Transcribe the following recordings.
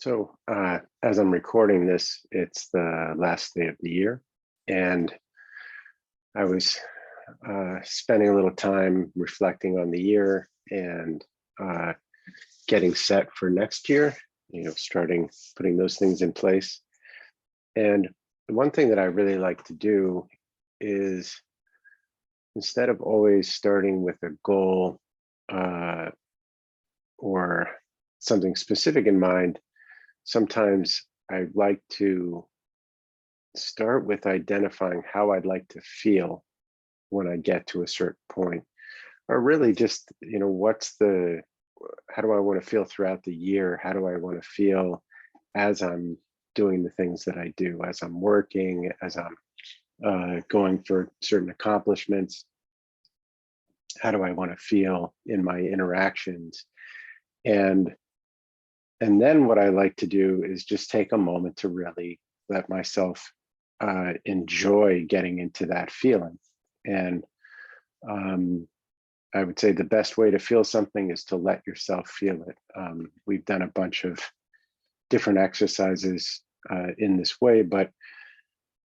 As I'm recording this, it's the last day of the year, and I was spending a little time reflecting on the year and uh, getting set for next year, starting putting those things in place. And the one thing that I really like to do is, instead of always starting with a goal uh, or something specific in mind, sometimes I like to start with identifying how I'd like to feel when I get to a certain point, or really just, how do I want to feel throughout the year? How do I want to feel as I'm doing the things that I do, as I'm working, as I'm going for certain accomplishments? How do I want to feel in my interactions? And then what I like to do is just take a moment to really let myself enjoy getting into that feeling. And I would say the best way to feel something is to let yourself feel it. We've done a bunch of different exercises in this way, but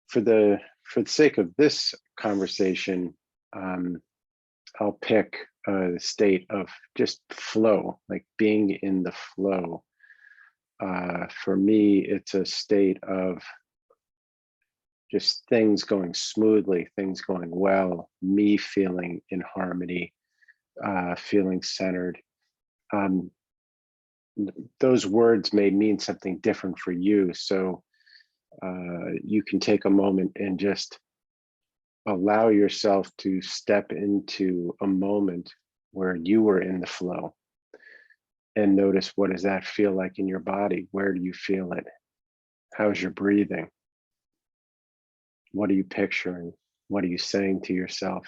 for the sake of this conversation, I'll pick a state of just flow, like being in the flow. For me, it's a state of just things going smoothly, things going well, me feeling in harmony, feeling centered. Those words may mean something different for you. So you can take a moment and just allow yourself to step into a moment where you were in the flow and notice, what does that feel like in your body? Where do you feel it? How's your breathing? What are you picturing? What are you saying to yourself?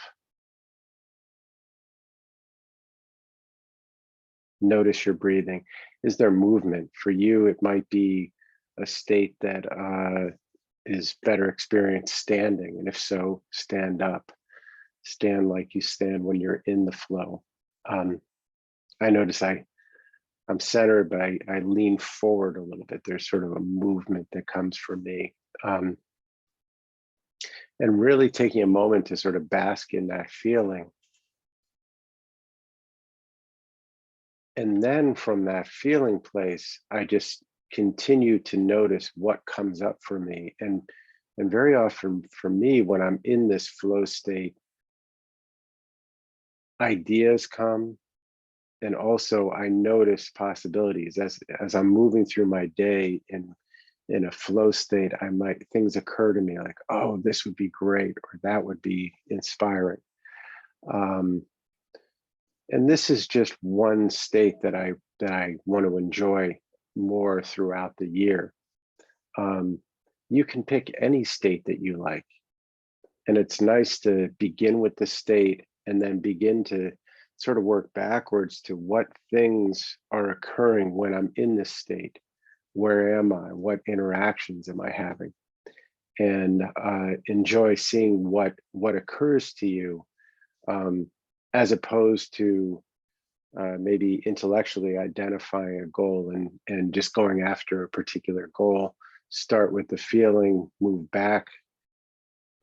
Notice your breathing. Is there movement? For you, it might be a state that is better experienced standing. And if so, stand up. Stand like you stand when you're in the flow. I notice I'm centered, but I lean forward a little bit. There's sort of a movement that comes from me. And really taking a moment to sort of bask in that feeling. And then from that feeling place, I just continue to notice what comes up for me. And very often for me, when I'm in this flow state, ideas come. And also I notice possibilities as I'm moving through my day in a flow state. Things occur to me like, oh, this would be great, or that would be inspiring. And this is just one state that I want to enjoy more throughout the year. You can pick any state that you like. And it's nice to begin with the state and then begin to sort of work backwards to what things are occurring when I'm in this state. Where am I? What interactions am I having? And enjoy seeing what occurs to you, as opposed to maybe intellectually identifying a goal and just going after a particular goal. Start with the feeling, move back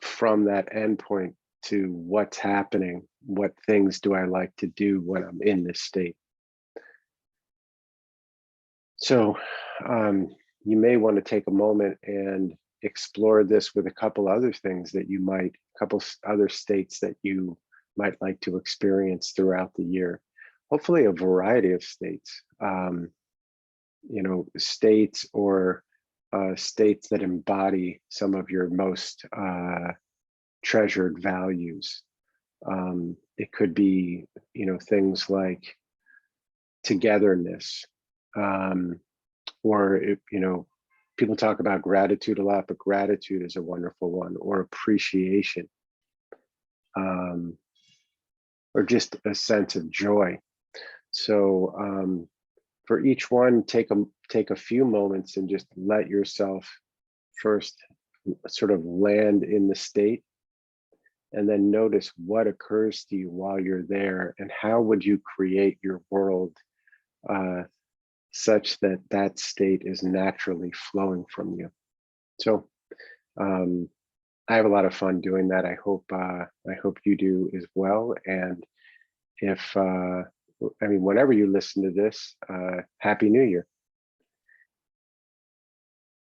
from that endpoint to what's happening. What things do I like to do when I'm in this state? So you may want to take a moment and explore this with a couple other things that couple other states that you might like to experience throughout the year. Hopefully a variety of states, states or states that embody some of your most treasured values. It could be, things like togetherness, or people talk about gratitude a lot, but gratitude is a wonderful one, or appreciation, or just a sense of joy. So for each one, take a few moments and just let yourself first sort of land in the state, and then notice what occurs to you while you're there, and how would you create your world such that that state is naturally flowing from you. So I have a lot of fun doing that. I hope you do as well. And if I mean, whenever you listen to this, Happy New Year.